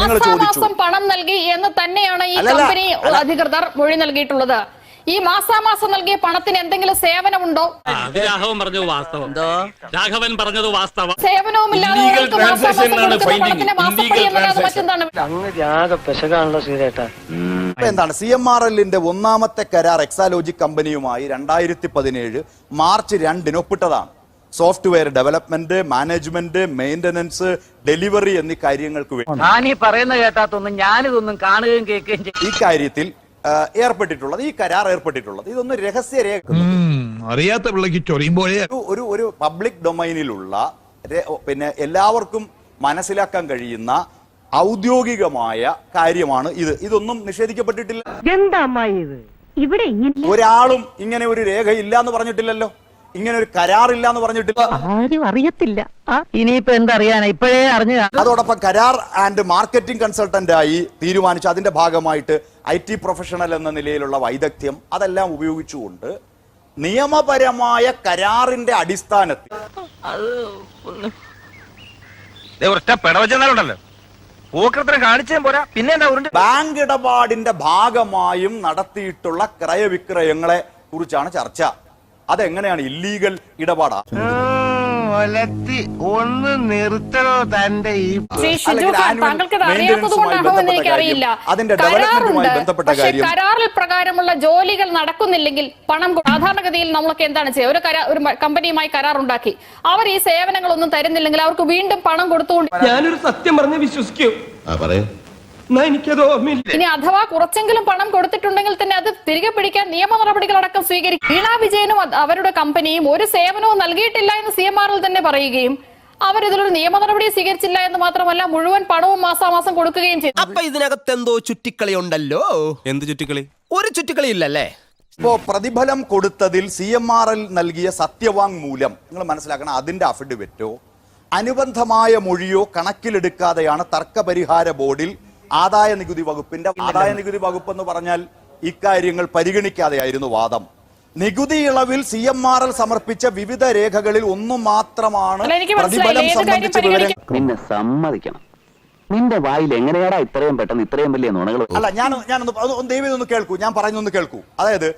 നിങ്ങൾ ചോദിച്ചു. മാസാമാസം പണം നൽകി എന്ന് തന്നെയാണ് ഈ കമ്പനി അധികൃതർ മൊഴി നൽകിയിട്ടുള്ളത്. ഈ മാസാമാസം നൽകിയ പണത്തിന് എന്തെങ്കിലും സേവനമുണ്ടോ? രാഘവൻ പറഞ്ഞത് വാസ്തവം. രാഘവൻ പറഞ്ഞത് വാസ്തവം. സേവനവുമില്ലാതെ ഒരാൾക്ക് മാസാമാസം കൊടുക്കുന്ന പണത്തിന്റെ മാസപ്പടി എന്നല്ലാതെ മറ്റെന്താണ്? എന്താണ് CMRLന്റെ ഒന്നാമത്തെ കരാർ എക്സാലോജിക് കമ്പനിയുമായി 2017 മാർച്ച് 2 ഒപ്പിട്ടതാണ്. Software development, management, maintenance, delivery എന്നീ കാര്യങ്ങൾക്ക് വേണ്ടി ഞാൻ ഈ പറയുന്ന കേട്ടാത്തൊന്നും ഞാനിതൊന്നും കാണുകയും കേൾക്കുകയും ചെയ്യും. ഈ കാര്യത്തിൽ ഏർപ്പെട്ടിട്ടുള്ളത്, ഈ കരാർ ഏർപ്പെട്ടിട്ടുള്ളത് ഇതൊന്നും രഹസ്യരേഖ അറിയാത്ത പിള്ളക്ക് ചൊറിയുമ്പോഴേ ഒരു പബ്ലിക് ഡൊമൈനിലുള്ള പിന്നെ എല്ലാവർക്കും മനസ്സിലാക്കാൻ കഴിയുന്ന ഔദ്യോഗികമായ കാര്യമാണ് ഇത്. ഇതൊന്നും നിഷേധിക്കപ്പെട്ടിട്ടില്ല. എന്താ ഇത് ഇവിടെ ഒരാളും ഇങ്ങനെ ഒരു രേഖ ഇല്ല എന്ന് പറഞ്ഞിട്ടില്ലല്ലോ, ഇങ്ങനെ ഒരു കരാറില്ല എന്ന് പറഞ്ഞിട്ടില്ല. ആരും അറിയത്തില്ല. ഇനിയിപ്പോ എന്തറിയാനാ, ഇപ്പോഴേ അറിഞ്ഞ. അതോടൊപ്പം കരാർ ആൻഡ് മാർക്കറ്റിംഗ് കൺസൾട്ടന്റ് ആയി തീരുമാനിച്ചു. അതിന്റെ ഭാഗമായിട്ട് IT പ്രൊഫഷണൽ എന്ന നിലയിലുള്ള വൈദഗ്ധ്യം അതെല്ലാം ഉപയോഗിച്ചുകൊണ്ട് നിയമപരമായ കരാറിന്റെ അടിസ്ഥാനത്തിൽ ബാങ്ക് ഇടപാടിന്റെ ഭാഗമായും നടത്തിയിട്ടുള്ള ക്രയവിക്രയങ്ങളെ കുറിച്ചാണ് ചർച്ച. അതെങ്ങനെയാണ് ഇല്ലീഗൽ ഇടപാടാ? ഒന്ന് നിർത്തണോ തന്റെ ഈ അതിന്റെ ഡെവലപ്മെന്റുമായി ബന്ധപ്പെട്ട കാര്യം. കരാറിൽ പ്രകാരമുള്ള ജോലികൾ നടക്കുന്നില്ലെങ്കിൽ പണം സാധാരണഗതിയിൽ നമ്മളൊക്കെ എന്താണ് ചെയ്യുക? ഒരു കമ്പനിയുമായി കരാർ ഉണ്ടാക്കി അവർ ഈ സേവനങ്ങളൊന്നും തരുന്നില്ലെങ്കിൽ അവർക്ക് വീണ്ടും പണം കൊടുത്തുകൊണ്ട് ഞാനൊരു സത്യം പറഞ്ഞ് വിശ്വസിക്കൂ. എനിക്കത് ഓർമ്മയില്ല. ഇനി അഥവാ കുറച്ചെങ്കിലും പണം കൊടുത്തിട്ടുണ്ടെങ്കിൽ തന്നെ അത് തിരികെ പിടിക്കാൻ നിയമ നടപടികളടക്കം സ്വീകരിക്കും. വീണാ വിജയനും അവരുടെ കമ്പനിയും ഒരു സേവനവും നൽകിയിട്ടില്ല എന്ന് CMRL തന്നെ പറയുകയും അവരിതിലൊരു നിയമ നടപടി സ്വീകരിച്ചില്ല എന്ന് മാത്രമല്ല മുഴുവൻ പണവും മാസാമാസം കൊടുക്കുകയും ചെയ്തു. അപ്പൊ ഇതിനകത്ത് എന്തോ ചുറ്റിക്കളി ഉണ്ടല്ലോ. എന്ത് ചുറ്റിക്കളി? ഒരു ചുറ്റിക്കളി ഇല്ലല്ലേ? ഇപ്പോ പ്രതിഫലം കൊടുത്തതിൽ CMRL നൽകിയ സത്യവാങ്മൂലം നിങ്ങൾ മനസ്സിലാക്കണം. അതിന്റെ അഫിഡവിറ്റോ അനുബന്ധമായ മൊഴിയോ കണക്കിലെടുക്കാതെയാണ് തർക്കപരിഹാര ബോർഡിൽ ആദായ നികുതി വകുപ്പിന്റെ ആദായ നികുതി വകുപ്പ് എന്ന് പറഞ്ഞാൽ ഇക്കാര്യങ്ങൾ പരിഗണിക്കാതെയായിരുന്നു വാദം. നികുതി ഇളവിൽ CMRL സമർപ്പിച്ച വിവിധ രേഖകളിൽ ഒന്നും മാത്രമാണ് പ്രതിഫലം സംബന്ധിച്ച വിവരം. നിന്നെ സമ്മതിക്കണം, നിന്റെ വായിൽ എങ്ങനെയാടാ ഇത്രയും പെട്ടെന്ന് ഇത്രയും വലിയ നുണകൾ? അല്ല, ഞാനൊന്ന് ദയവേദി ഒന്ന് കേൾക്കൂ, ഞാൻ പറയുന്നൊന്ന് കേൾക്കൂ. അതായത്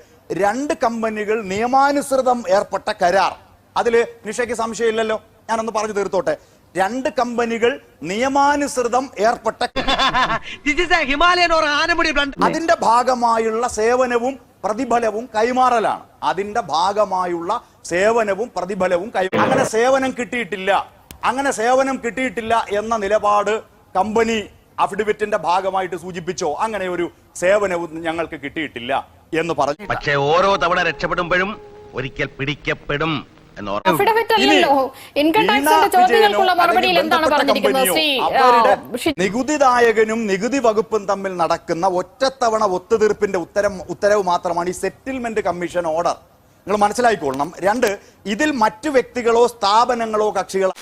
2 കമ്പനികൾ നിയമാനുസൃതം ഏർപ്പെട്ട കരാർ, അതില് നിഷയ്ക്ക് സംശയമില്ലല്ലോ, ഞാനൊന്ന് പറഞ്ഞു തീർത്തോട്ടെ. 2 കമ്പനികൾ നിയമാനുസൃതം ഏർപ്പെട്ട അതിന്റെ ഭാഗമായുള്ള സേവനവും പ്രതിഫലവും കൈമാറലാണ്. അതിന്റെ ഭാഗമായുള്ള സേവനവും പ്രതിഫലവും അങ്ങനെ സേവനം കിട്ടിയിട്ടില്ല എന്ന നിലപാട് കമ്പനി അഫിഡവിറ്റിന്റെ ഭാഗമായിട്ട് സൂചിപ്പിച്ചോ? അങ്ങനെ ഒരു സേവനവും ഞങ്ങൾക്ക് കിട്ടിയിട്ടില്ല എന്ന് പറഞ്ഞു. പക്ഷേ ഓരോ തവണ രക്ഷപ്പെടുമ്പോഴും ഒരിക്കൽ പിടിക്കപ്പെടും. നികുതിദായകനും നികുതി വകുപ്പും തമ്മിൽ നടക്കുന്ന ഒറ്റത്തവണ ഒത്തുതീർപ്പിന്റെ ഉത്തരവ് മാത്രമാണ് ഈ സെറ്റിൽമെന്റ് കമ്മീഷൻ ഓർഡർ. നിങ്ങൾ മനസ്സിലാക്കിക്കൊള്ളണം. 2, ഇതിൽ മറ്റു വ്യക്തികളോ സ്ഥാപനങ്ങളോ കക്ഷികളോ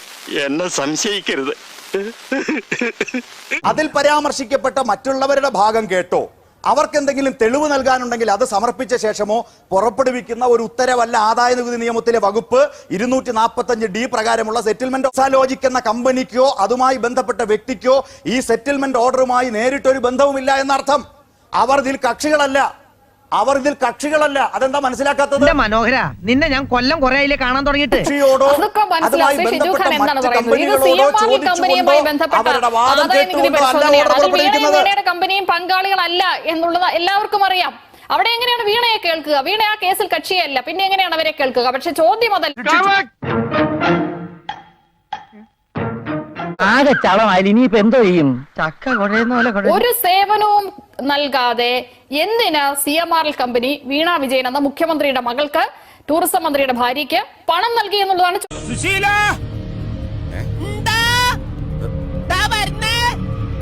എന്നെ സംശയിക്കരുത്. അതിൽ പരാമർശിക്കപ്പെട്ട മറ്റുള്ളവരുടെ ഭാഗം കേട്ടോ അവർക്ക് എന്തെങ്കിലും തെളിവ് നൽകാനുണ്ടെങ്കിൽ അത് സമർപ്പിച്ച ശേഷമോ പുറപ്പെടുവിക്കുന്ന ഒരു ഉത്തരവല്ല ആദായ നികുതി നിയമത്തിലെ വകുപ്പ് 245D പ്രകാരമുള്ള സെറ്റിൽമെന്റ്. എക്സാലോജിക് എന്ന കമ്പനിക്കോ അതുമായി ബന്ധപ്പെട്ട വ്യക്തിക്കോ ഈ സെറ്റിൽമെന്റ് ഓർഡറുമായി നേരിട്ടൊരു ബന്ധവുമില്ല എന്നർത്ഥം. അവർ ഇതിൽ കക്ഷികളല്ല. അതെന്താ മനസ്സിലാക്കാത്തത്? മനോഹര, നിന്നെ ഞാൻ കൊല്ലം കുറേ കാണാൻ തുടങ്ങിയിട്ട്. കമ്പനിയും പങ്കാളികളല്ല എന്നുള്ളത് എല്ലാവർക്കും അറിയാം. അവിടെ എങ്ങനെയാണ് വീണയെ കേൾക്കുക? വീണ ആ കേസിൽ കക്ഷിയല്ല, പിന്നെ എങ്ങനെയാണ് അവരെ കേൾക്കുക? പക്ഷെ ചോദ്യം അതല്ല. ആകെ ചളമായി. ഇനിയിപ്പോ എന്തോ ചെയ്യും? ചക്ക കുഴയുന്ന പോലെ. ഒരു സേവനവും നൽകാതെ എന്തിനാ CMRL കമ്പനി വീണാ വിജയൻ എന്ന മുഖ്യമന്ത്രിയുടെ മകൾക്ക്, ടൂറിസം മന്ത്രിയുടെ ഭാര്യയ്ക്ക് പണം നൽകി എന്നുള്ളതാണ്.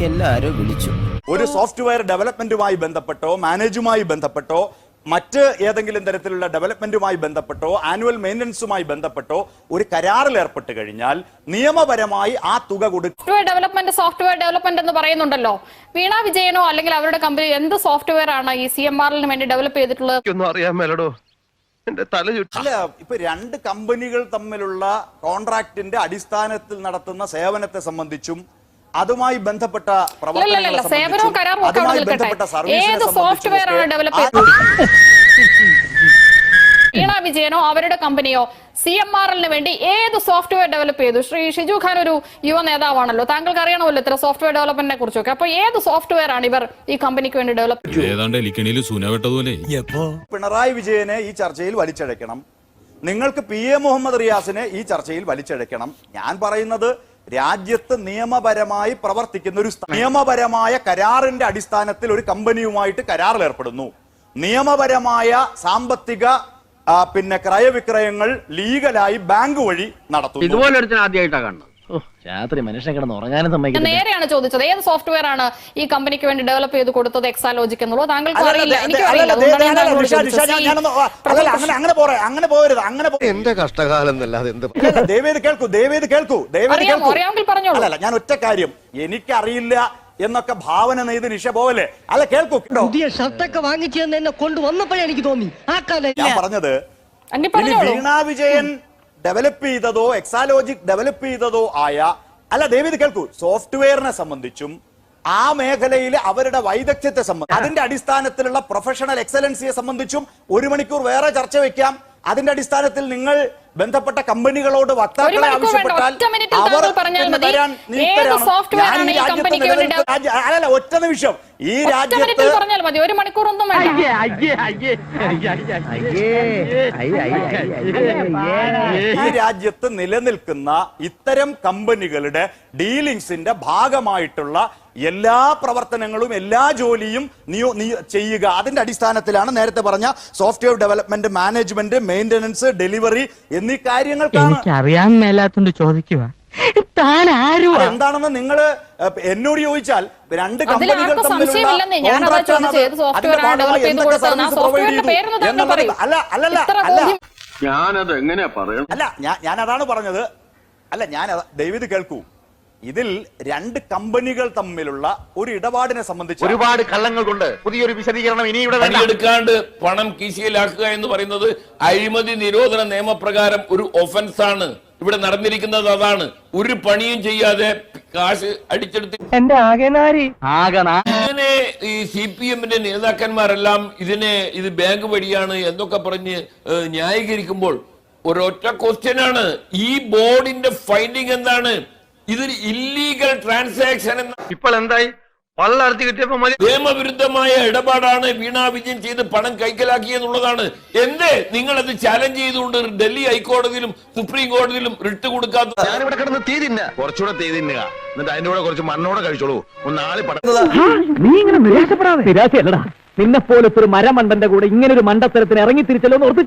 എല്ലാരും വിളിച്ചു. ഒരു സോഫ്റ്റ്വെയർ ഡെവലപ്മെന്റുമായി ബന്ധപ്പെട്ടോ മാനേജുമായി ബന്ധപ്പെട്ടോ മറ്റ് ഏതെങ്കിലും തരത്തിലുള്ള ഡെവലപ്മെന്റുമായി ബന്ധപ്പെട്ടോ ആനുവൽ മെയിൻ്റനൻസുമായി ബന്ധപ്പെട്ടോ ഒരു കരാറിൽ ഏർപ്പെട്ട് കഴിഞ്ഞാൽ നിയമപരമായി ആ തുക കൊടുക്കും. സോഫ്റ്റ്വെയർ ഡെവലപ്മെന്റ് എന്ന് പറയുന്നുണ്ടല്ലോ. വീണാ വിജയനോ അല്ലെങ്കിൽ അവരുടെ കമ്പനി എന്ത് സോഫ്റ്റ്വെയർ ആണ് ഈ CMRLന് വേണ്ടി ഡെവലപ്പ് ചെയ്തിട്ടുള്ളത്? അല്ല, ഇപ്പൊ 2 കമ്പനികൾ തമ്മിലുള്ള കോൺട്രാക്ടിന്റെ അടിസ്ഥാനത്തിൽ നടത്തുന്ന സേവനത്തെ സംബന്ധിച്ചും അതുമായി ബന്ധപ്പെട്ട അല്ലല്ല, സേവനവും കരാറും ഒക്കെ അവിടെ നിൽക്കട്ടെ. ഏത് സോഫ്റ്റ്വെയർ ആണ് ഡെവലപ്പ് ചെയ്തത്? വീണ വിജയനോ അവരുടെ കമ്പനിയോ CMRL വേണ്ടി ഏത് സോഫ്റ്റ്വെയർ ഡെവലപ്പ് ചെയ്തു? ശ്രീ ഷിജു ഖാൻ ഒരു യുവ നേതാവാണല്ലോ, താങ്കൾക്ക് അറിയണമല്ലോ ഇത്ര സോഫ്റ്റ്വെയർ ഡെവലപ്മെന്റിനെ കുറിച്ചൊക്കെ. അപ്പൊ ഏത് സോഫ്റ്റ്വെയർ ആണ് ഇവർ ഈ കമ്പനിക്ക് വേണ്ടി ഡെവലപ്പ് ചെയ്തത്? പിണറായി വിജയനെ ഈ ചർച്ചയിൽ വലിച്ചഴക്കണം, നിങ്ങൾക്ക് PA മുഹമ്മദ് റിയാസിനെ ഈ ചർച്ചയിൽ വലിച്ചഴക്കണം. ഞാൻ പറയുന്നത് രാജ്യത്ത് നിയമപരമായി പ്രവർത്തിക്കുന്ന ഒരു നിയമപരമായ കരാറിന്റെ അടിസ്ഥാനത്തിൽ ഒരു കമ്പനിയുമായിട്ട് കരാറിൽ ഏർപ്പെടുന്നു. നിയമപരമായ സാമ്പത്തിക ക്രയവിക്രയങ്ങൾ ലീഗലായി ബാങ്ക് വഴി നടത്തുന്നു. ഇതുപോലെ ആദ്യമായിട്ടാണ് കാണുന്നത്. രാത്രി മനുഷ്യൻ കിടന്ന് ഉറങ്ങാനും സമ്മതിക്കില്ല. നേരെയാണ് ചോദിച്ചത്, ഏത് സോഫ്റ്റ്വെയർ ആണ് ഈ കമ്പനിക്ക് വേണ്ടി ഡെവലപ്പ് ചെയ്ത് കൊടുത്തത് എക്സാലോജിക് എന്നുള്ളത് താങ്കൾക്ക് അറിയില്ല, എനിക്കും അറിയില്ല. അങ്ങനെ പോകരുത്, അങ്ങനെ എന്റെ കഷ്ടകാലം എന്നല്ലാതെ എന്ത് ദയവേത് കേൾക്കൂ. അറിയാമെങ്കിൽ പറഞ്ഞോളൂ. അല്ല, ഞാൻ ഒറ്റ കാര്യം, എനിക്കറിയില്ല എന്നൊക്കെ ഭാവന നെയ്ത് നിഷ പോവല്ലേ. അല്ല, കേൾക്കൂ. പുതിയ ഷർട്ടൊക്കെ വാങ്ങിച്ചു എന്നെ കൊണ്ടുവന്നപ്പോഴേ എനിക്ക് തോന്നി ഞാൻ പറഞ്ഞത് അന്നി ഇനി പറഞ്ഞോളൂ. വീണ വിജയൻ ഡെവലപ്പ് ചെയ്തതോ എക്സാലോജിക് ഡെവലപ്പ് ചെയ്തതോ ആയ, അല്ല ദയവേത് കേൾക്കൂ, സോഫ്റ്റ്വെയറിനെ സംബന്ധിച്ചും ആ മേഖലയിൽ അവരുടെ വൈദഗ്ധ്യത്തെ സംബന്ധിച്ചും അതിന്റെ അടിസ്ഥാനത്തിലുള്ള പ്രൊഫഷണൽ എക്സലൻസിയെ സംബന്ധിച്ചും 1 മണിക്കൂർ വേറെ ചർച്ച വെക്കാം. അതിന്റെ അടിസ്ഥാനത്തിൽ നിങ്ങൾ ബന്ധപ്പെട്ട കമ്പനികളോട് വക്താക്കളെ ആവശ്യപ്പെട്ടാൽ അവർ തരാൻ അല്ലല്ല, ഒറ്റ നിമിഷം. ഈ രാജ്യത്ത് പറഞ്ഞാൽ മതി, 1 മണിക്കൂറൊന്നും വേണ്ട. ഈ രാജ്യത്ത് നിലനിൽക്കുന്ന ഇത്തരം കമ്പനികളുടെ ഡീലിംഗ്സിന്റെ ഭാഗമായിട്ടുള്ള എല്ലാ പ്രവർത്തനങ്ങളും എല്ലാ ജോലിയും ചെയ്യുക. അതിന്റെ അടിസ്ഥാനത്തിലാണ് നേരത്തെ പറഞ്ഞ software development, management, maintenance, delivery എന്നീ കാര്യങ്ങൾക്കാണ്. അറിയാൻ മേലാത്തോണ്ട് ചോദിക്കുക, താൻ ആരും എന്താണെന്ന് നിങ്ങൾ എന്നോട് ചോദിച്ചാൽ രണ്ട് അതിൽ ആർക്കും സംശയമില്ലെന്നേ. ഞാനതാ ചോദിച്ചത്, ഏത് സോഫ്റ്റ്വെയർ ആണ് ഡെവലപ്പ് ചെയ്ത് കൊടുത്തത്? ആ സോഫ്റ്റ്വെയറിന്റെ പേരൊന്ന് താങ്കൾ പറയൂ. ഞാനത് എങ്ങനെയാ പറയണം? അല്ല, ഞാൻ അതാണ് പറഞ്ഞത്. അല്ല, ഞാൻ ദയവിത് കേൾക്കൂ. ഇതിൽ 2 കമ്പനികൾ തമ്മിലുള്ള ഒരു ഇടപാടിനെ സംബന്ധിച്ച് ഒരുപാട് കള്ളങ്ങൾ കൊണ്ട് പുതിയൊരു വിശദീകരണം ഇനി ഇവിടെ എടുക്കാണ്ട് പണം കീശയിലാക്കുക എന്ന് പറയുന്നത് അഴിമതി നിരോധന നിയമപ്രകാരം ഒരു ഒഫൻസ് ആണ്. ഇവിടെ നടന്നിരിക്കുന്നത് അതാണ്. ഒരു പണിയും ചെയ്യാതെ കാശ് അടിച്ചെടുത്ത് എന്റെ ആകെനാരി ഇങ്ങനെ ഈ CPM-ന്റെ നേതാക്കന്മാരെല്ലാം ഇത് ബാങ്ക് വഴിയാണ് എന്നൊക്കെ പറഞ്ഞ് ന്യായീകരിക്കുമ്പോൾ ഒരൊറ്റ ക്വസ്റ്റ്യൻ ആണ്, ഈ ബോർഡിന്റെ ഫൈൻഡിങ് എന്താണ്? ഇതൊരു ഇല്ലീഗൽ ട്രാൻസാക്ഷൻ എന്ന ഇപ്പോൾ എന്തായി? പള്ളർത്തി കിട്ടിയപ്പോ നിയമവിരുദ്ധമായ ഇടപാടാണ് വീണ വിജയൻ ചെയ്ത് പണം കൈക്കലാക്കി എന്നുള്ളതാണ്. എന്തേ നിങ്ങളത് ചാലഞ്ച് ചെയ്തുകൊണ്ട് ഡൽഹി ഹൈക്കോടതിയിലും സുപ്രീം കോടതിയിലും റിട്ട് കൊടുക്കാത്ത? ഞാനിവിടെ കിടന്ന് തീ തിന്ന, കുറച്ചുകൂടെ തീ തിന്നുക, എന്നിട്ട് അതിന്റെ കൂടെ കുറച്ച് മണ്ണോടെ കഴിച്ചോളൂ. ഒന്ന് ആളി നീ ഇങ്ങനെ നിരാശപ്പെടാതെ. നിരാശയല്ലടാ, നിന്നെ പോലത്തെ ഒരു മരമണ്ടന്റെ കൂടെ ഇങ്ങനെ ഒരു മണ്ടത്തരത്തിന് ഇറങ്ങി തിരിച്ചല്ലോ എന്ന് ഓർത്ത്